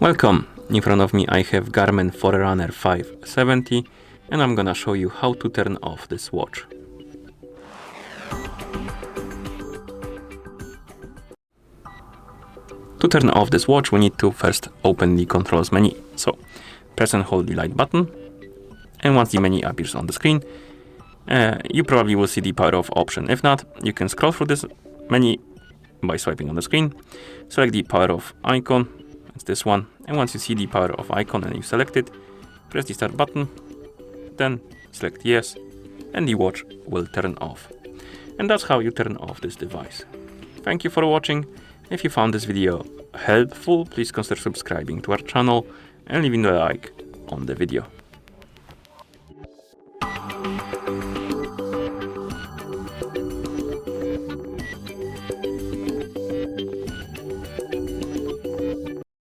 Welcome! In front of me I have GARMIN Forerunner 570 and I'm gonna show you how to turn off this watch. To turn off this watch we need to first open the controls menu. So press and hold the light button, and once the menu appears on the screen you probably will see the power off option. If not, you can scroll through this menu by swiping on the screen, select the power off icon. It's this one, and once you see the power off icon and you select it, press the start button, then select yes, and the watch will turn off. And that's how you turn off this device. Thank you for watching. If you found this video helpful, please consider subscribing to our channel and leaving a like on the video.